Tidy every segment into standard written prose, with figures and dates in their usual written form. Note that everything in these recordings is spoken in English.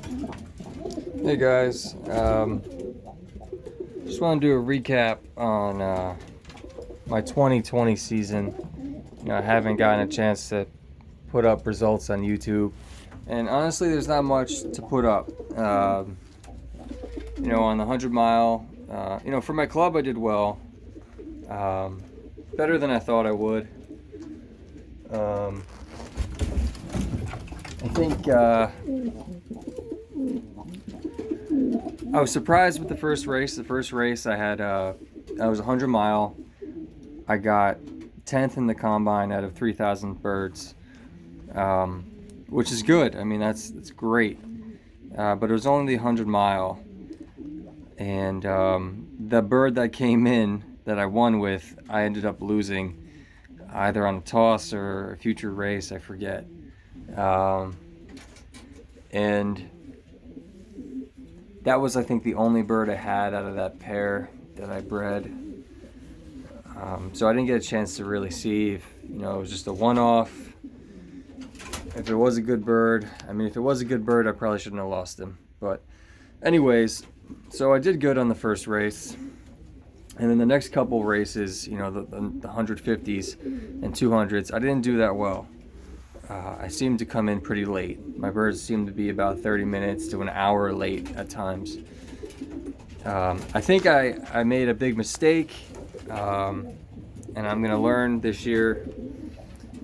Hey guys, just want to do a recap on my 2020 season. I haven't gotten a chance to put up results on YouTube, and honestly, there's not much to put up. On the 100 mile, for my club, I did well, better than I thought I would. I think I was surprised with the first race. The first race I had, I was 100 mile. I got 10th in the combine out of 3,000 birds, which is good. I mean, that's great. But it was only the 100 mile, and the bird that came in that I won with, I ended up losing either on a toss or a future race. I forget. And that was, I think, the only bird I had out of that pair that I bred. So I didn't get a chance to really see if, it was just a one-off. If it was a good bird, if it was a good bird, I probably shouldn't have lost him. But anyways, so I did good on the first race. And then the next couple races, the 150s and 200s, I didn't do that well. I seemed to come in pretty late. My birds seemed to be about 30 minutes to an hour late at times. I think I made a big mistake, and I'm going to learn this year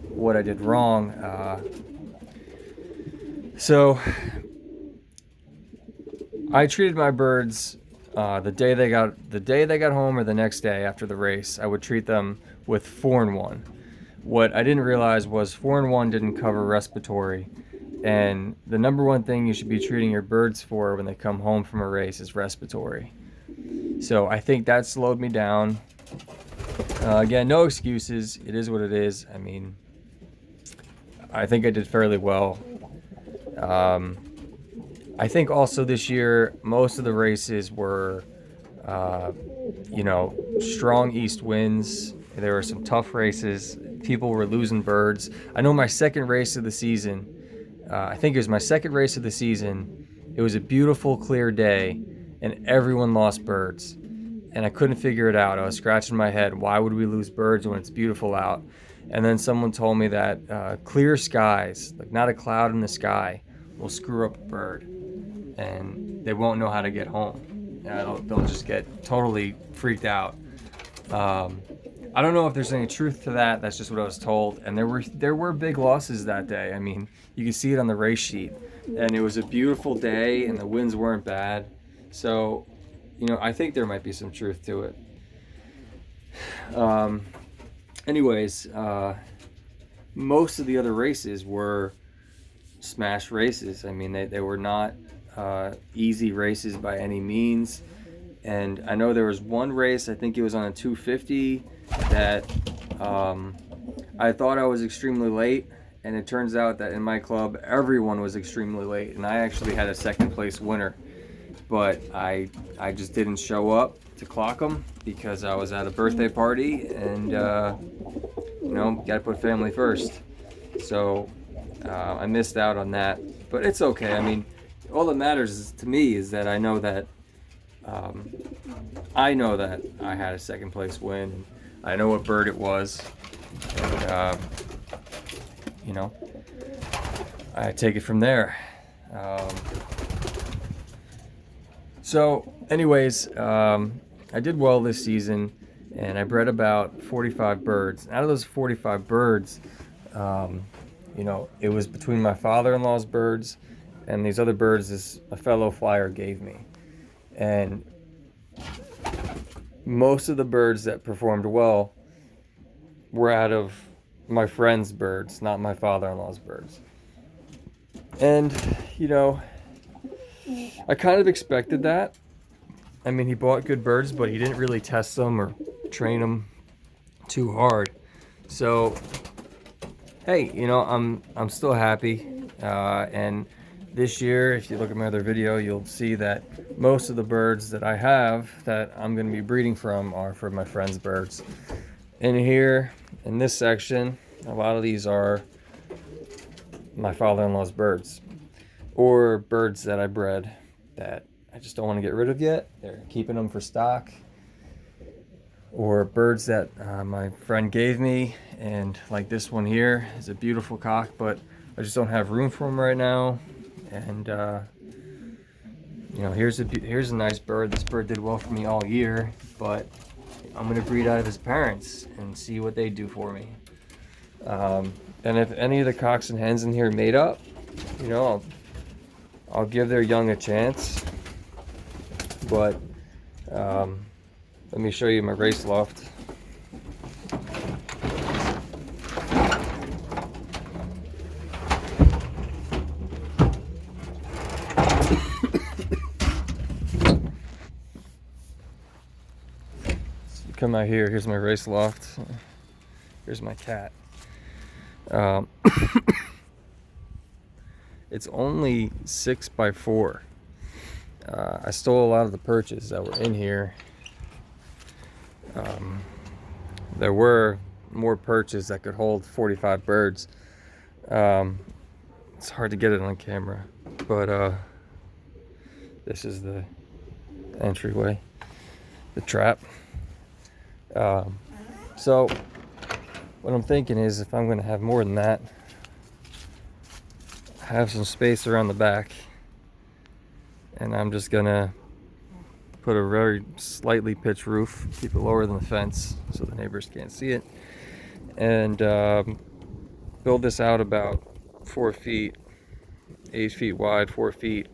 what I did wrong. So I treated my birds the day they got home or the next day after the race. I would treat them with 4-1. What I didn't realize was 4-1 didn't cover respiratory, and the number one thing you should be treating your birds for when they come home from a race is respiratory. So I think that slowed me down. Again, no excuses. It is what it is. I think I did fairly well. I think also this year, most of the races were, strong east winds. There were some tough races. People were losing birds. I know my second race of the season, I think it was my second race of the season, it was a beautiful, clear day, and everyone lost birds. And I couldn't figure it out. I was scratching my head. Why would we lose birds when it's beautiful out? And then someone told me that clear skies, like not a cloud in the sky, will screw up a bird, and they won't know how to get home. They'll just get totally freaked out. I don't know if there's any truth to that. That's just what I was told. And there were big losses that day. You can see it on the race sheet. And it was a beautiful day, and the winds weren't bad. So, I think there might be some truth to it. Anyways, most of the other races were smash races. They were not easy races by any means. And I know there was one race, I think it was on a 250, that I thought I was extremely late, and it turns out that in my club everyone was extremely late, and I actually had a second place winner, but I just didn't show up to clock them because I was at a birthday party, and gotta put family first. So I missed out on that, but it's okay. All that matters to me is that I know that I had a second place win. I know what bird it was, and I take it from there. So anyways, I did well this season, and I bred about 45 birds. Out of those 45 birds, it was between my father-in-law's birds and these other birds a fellow flyer gave me. And most of the birds that performed well were out of my friend's birds, not my father-in-law's birds. And, I kind of expected that. He bought good birds, but he didn't really test them or train them too hard. So, hey, I'm still happy. And this year, if you look at my other video, you'll see that most of the birds that I have that I'm going to be breeding from are from my friend's birds. In here, in this section, a lot of these are my father-in-law's birds. or birds that I bred that I just don't want to get rid of yet. They're keeping them for stock, or birds that my friend gave me, and like this one here is a beautiful cock, but I just don't have room for him right now. And you know, here's a nice bird. This bird did well for me all year, but I'm gonna breed out of his parents and see what they do for me. And if any of the cocks and hens in here made up, you know, I'll give their young a chance. But let me show you my race loft. So you come out here, here's my race loft. Here's my cat. It's only 6 by 4. I stole a lot of the perches that were in here. There were more perches that could hold 45 birds. It's hard to get it on camera, but this is the entryway, the trap. So what I'm thinking is, if I'm going to have more than that, have some space around the back, and I'm just gonna put a very slightly pitched roof, keep it lower than the fence so the neighbors can't see it, and build this out about 4 feet, 8 feet wide, 4 feet,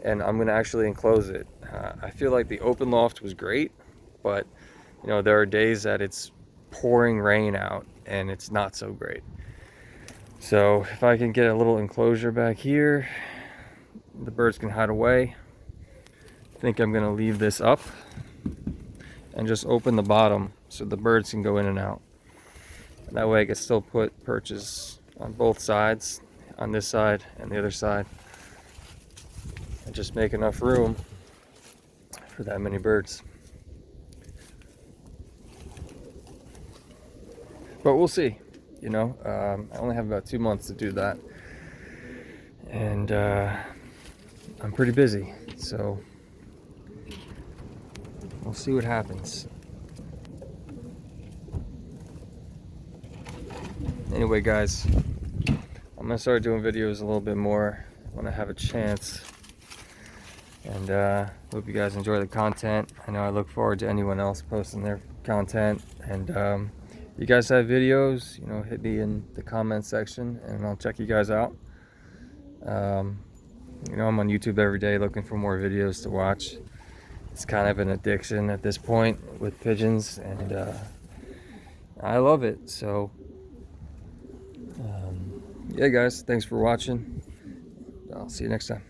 and I'm gonna actually enclose it. I feel like the open loft was great, but you know, there are days that it's pouring rain out and it's not so great. So if I can get a little enclosure back here, the birds can hide away. I think I'm gonna leave this up and just open the bottom so the birds can go in and out. And that way I can still put perches on both sides, on this side and the other side, and just make enough room for that many birds. But we'll see. You know, I only have about 2 months to do that, and I'm pretty busy, so we'll see what happens. Anyway, guys, I'm gonna start doing videos a little bit more when I have a chance, and hope you guys enjoy the content. I know I look forward to anyone else posting their content, and you guys have videos, you know, hit me in the comment section and I'll check you guys out. You know, I'm on YouTube every day looking for more videos to watch. It's kind of an addiction at this point with pigeons, and I love it. So yeah, guys, thanks for watching. I'll see you next time.